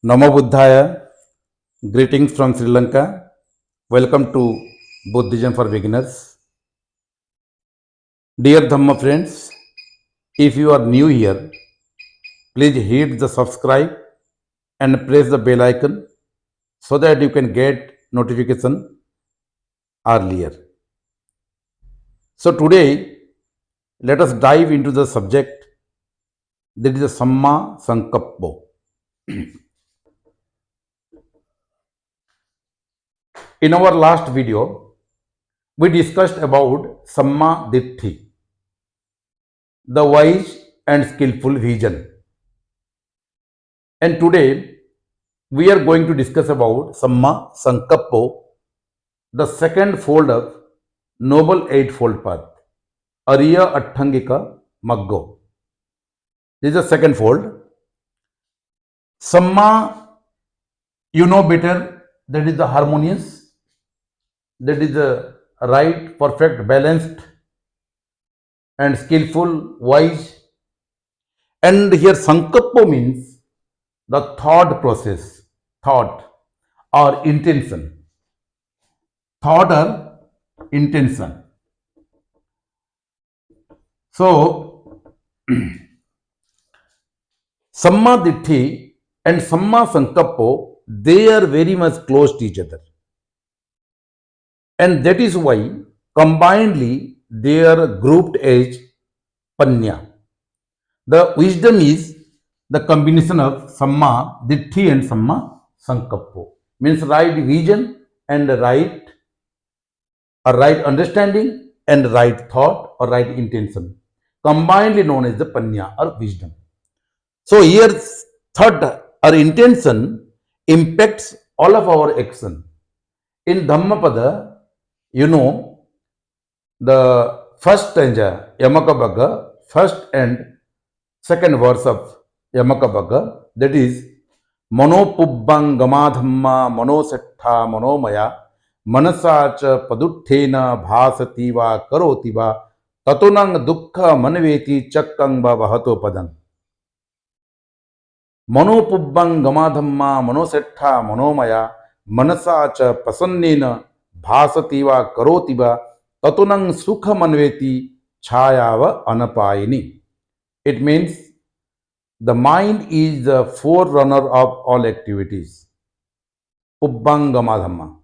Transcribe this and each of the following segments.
Namo Buddhaya, greetings from Sri Lanka. Welcome to Buddhism for Beginners. Dear Dhamma friends, if you are new here, please hit the subscribe and press the bell icon so that you can get notification earlier. So today, let us dive into the subject that is the Samma Sankappo. In our last video, we discussed about Samma Ditti, the wise and skillful vision. And today we are going to discuss about Samma Sankappo, the second fold of Noble Eightfold Path, Ariya Atthangika Maggo. This is the second fold. Samma, you know better, that is the harmonious, that is the right, perfect, balanced, and skillful, wise. And here Sankappo means the thought process, thought or intention. Thought or intention. So, Samma Ditti and Samma Sankappo, they are very much close to each other. And that is why combinedly they are grouped as Panya. The wisdom is the combination of Samma Ditti and Samma Sankappo. Means right vision and right understanding and right thought or right intention. Combinedly known as the Panya or wisdom. So here thought or intention impacts all of our action. In Dhammapada, you know, the first stanza, Yamakabhaga, first and second verse of Yamakabhaga, that is, Manopubbang Gamadhamma Manosettha Manomaya Manasacha Paduttena Bhasativa Karotiva Tatunang Dukkha Manveti Chakkang Vahato Padang. Manopubbang Gamadhamma Manosettha Manomaya Manasacha Pasannena Bhasativa Karotiva Tatunang Sukha Manveti Chayava Anapayini. It means the mind is the forerunner of all activities. Pubbang Gamadhamma.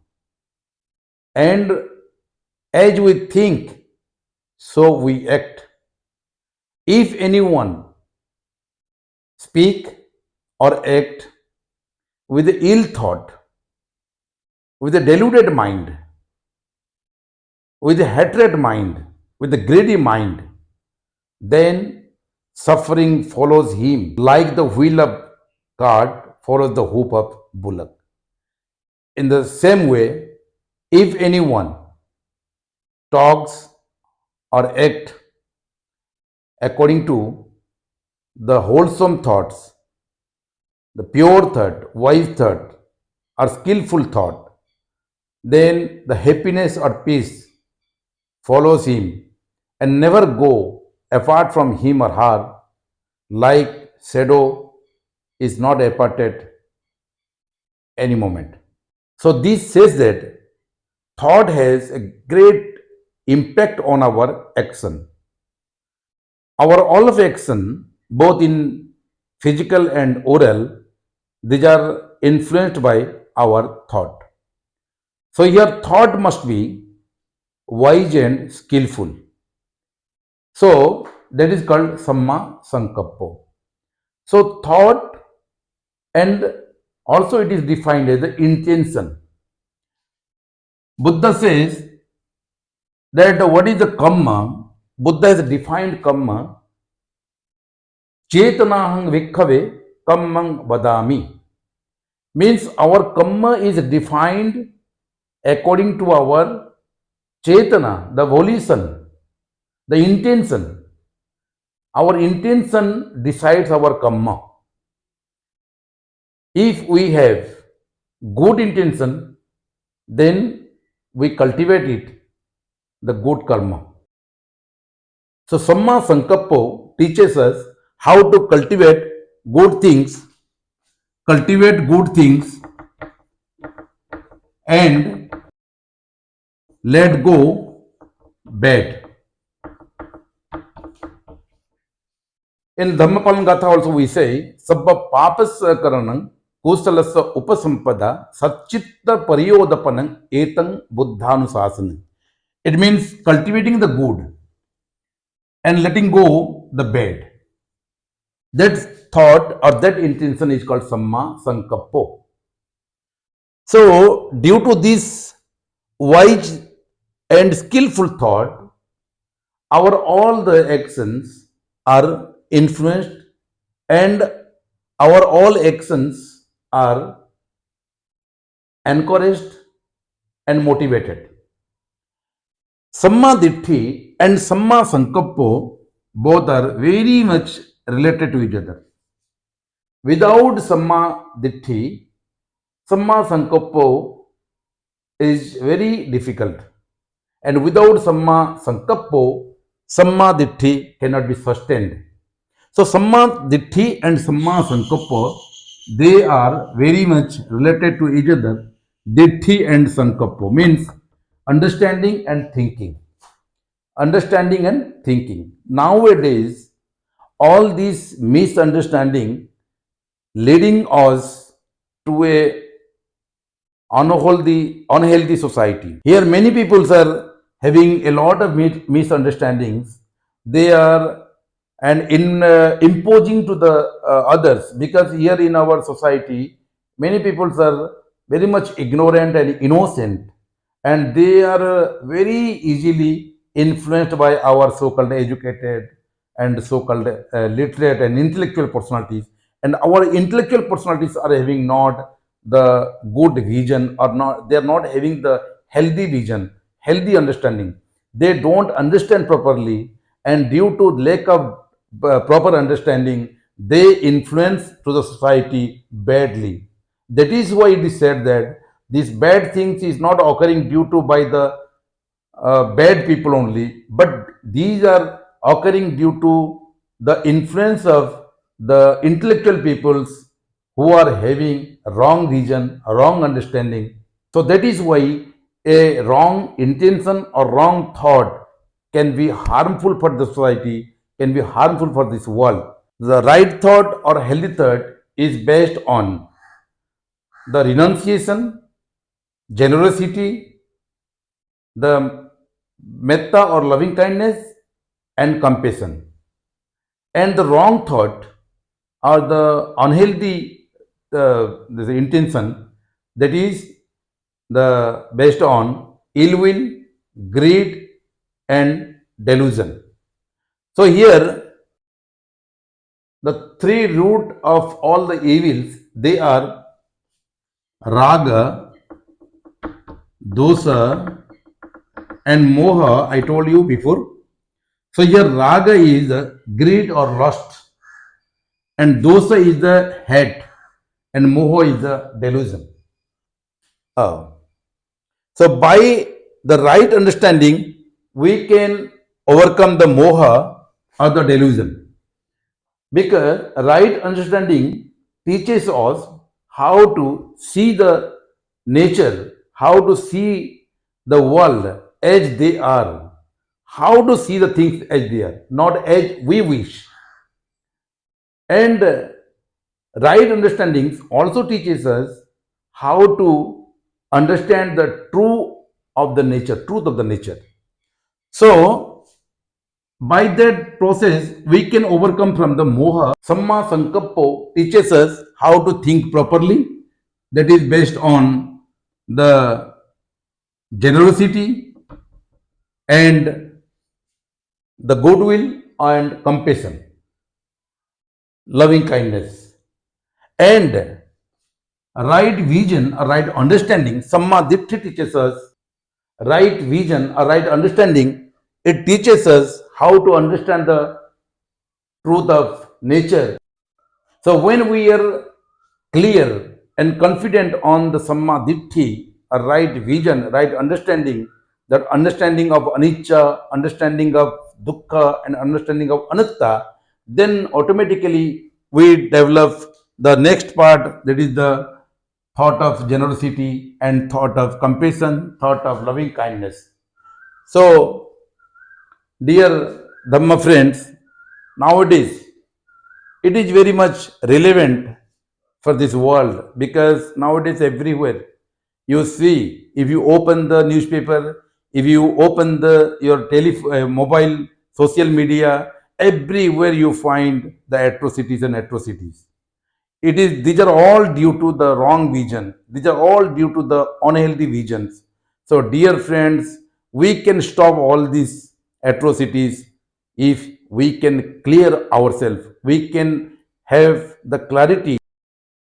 And as we think, so we act. If anyone speak or act with ill thought, with a deluded mind, with a hatred mind, with a greedy mind, then suffering follows him like the wheel of cart follows the hoof of bullock. In the same way, if anyone talks or act according to the wholesome thoughts, the pure thought, wise thought, or skillful thought, then the happiness or peace follows him and never go apart from him or her, like shadow is not aparted any moment. So this says that thought has a great impact on our action. Our all of action, both in physical and oral, these are influenced by our thought. So here thought must be wise and skillful. So that is called Samma Sankappo. So thought, and also it is defined as the intention. Buddha says that what is the kamma? Buddha has defined kamma. Chetanahang vikkhave kammang vadami. Means our kamma is defined according to our chetana, the volition, the intention. Our intention decides our kamma. If we have good intention, then we cultivate it, the good karma. So Samma Sankappo teaches us how to cultivate good things cultivate good things, and let go bad. In Dhammapalan Gatha also we say, Sabba papasya karanam kusalasya upasampada satchitta pariyodapanam etang buddhanusasanam. It means cultivating the good and letting go the bad. That thought or that intention is called Samma Sankappo. So, due to this wise and skillful thought, our all the actions are influenced and our all actions are encouraged and motivated. Samma Ditti and Samma Sankappo both are very much related to each other. Without Samma Ditti, Samma Sankappo is very difficult. And without Samma Sankappo, Samma Ditti cannot be sustained. So Samma Ditti and Samma Sankappa, they are very much related to each other. Ditti and Sankappa means understanding and thinking. Understanding and thinking. Nowadays, all these misunderstanding leading us to a unhealthy society. Here, many people are having a lot of misunderstandings. They are and in imposing to the others, because here in our society, many people are very much ignorant and innocent, and they are very easily influenced by our so-called educated and so-called literate and intellectual personalities, and our intellectual personalities are having not the good vision, or not, they are not having the healthy vision, healthy understanding. They don't understand properly, and due to lack of proper understanding, they influence to the society badly. That is why it is said that these bad things is not occurring due to by the bad people only, but these are occurring due to the influence of the intellectual peoples who are having wrong vision, wrong understanding. So that is why a wrong intention or wrong thought can be harmful for the society, can be harmful for this world. The right thought or healthy thought is based on the renunciation, generosity, the metta or loving kindness, and compassion. And the wrong thought or the unhealthy the intention, that is the based on ill will, greed, and delusion. So here the three root of all the evils, they are raga, dosa, and moha. I told you before. So here raga is greed or lust, and dosa is the hate, and moha is the delusion. Uh, so by the right understanding, we can overcome the moha or the delusion, because right understanding teaches us how to see the nature, how to see the world as they are, how to see the things as they are, not as we wish. And right understandings also teaches us how to understand the truth of the nature. So by that process, we can overcome from the moha. Samma Sankappo teaches us how to think properly, that is based on the generosity and the goodwill and compassion, loving kindness, and right vision, a right understanding. Samma Ditti teaches us right vision, a right understanding. It teaches us how to understand the truth of nature. So when we are clear and confident on the Samma Ditti, a right vision, right understanding, that understanding of anicca, understanding of dukkha, and understanding of anatta, then automatically we develop The next part, that is the thought of generosity and thought of compassion, thought of loving kindness. So, dear Dhamma friends, nowadays it is very much relevant for this world, because nowadays everywhere you see, if you open the newspaper, if you open the your mobile, social media, everywhere you find the atrocities and atrocities. It is, these are all due to the wrong vision, these are all due to the unhealthy visions. So dear friends, we can stop all these atrocities if we can clear ourselves, we can have the clarity.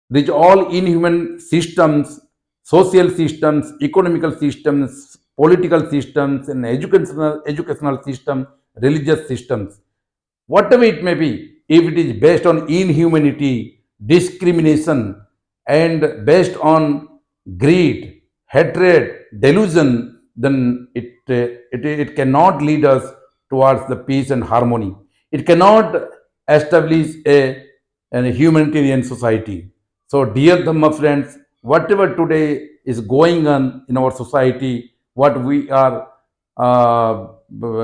These all inhuman systems, social systems, economical systems, political systems, and educational systems, religious systems, whatever it may be, if it is based on inhumanity, discrimination, and based on greed, hatred, delusion, then it cannot lead us towards the peace and harmony. It cannot establish a humanitarian society. So, dear Dhamma friends, whatever today is going on in our society, what we are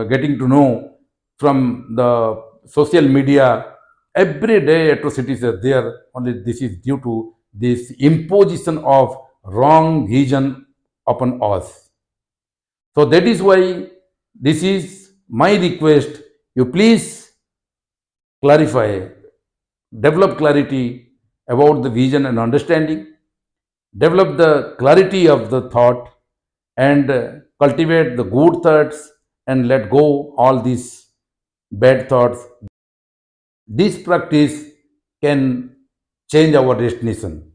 getting to know from the social media, every day atrocities are there. Only this is due to this imposition of wrong vision upon us. So that is why this is my request. You please clarify, develop clarity about the vision and understanding, develop the clarity of the thought, and cultivate the good thoughts, and let go all these bad thoughts. This practice can change our destination.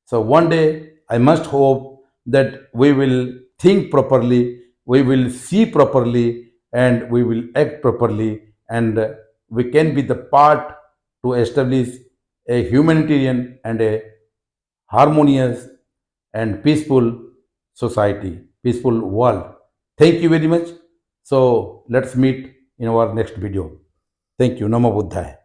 So one day I must hope that we will think properly, we will see properly, and we will act properly, and we can be the part to establish a humanitarian and a harmonious and peaceful society, peaceful world. Thank you very much. So let's meet in our next video. Thank you. Namo Buddhaya.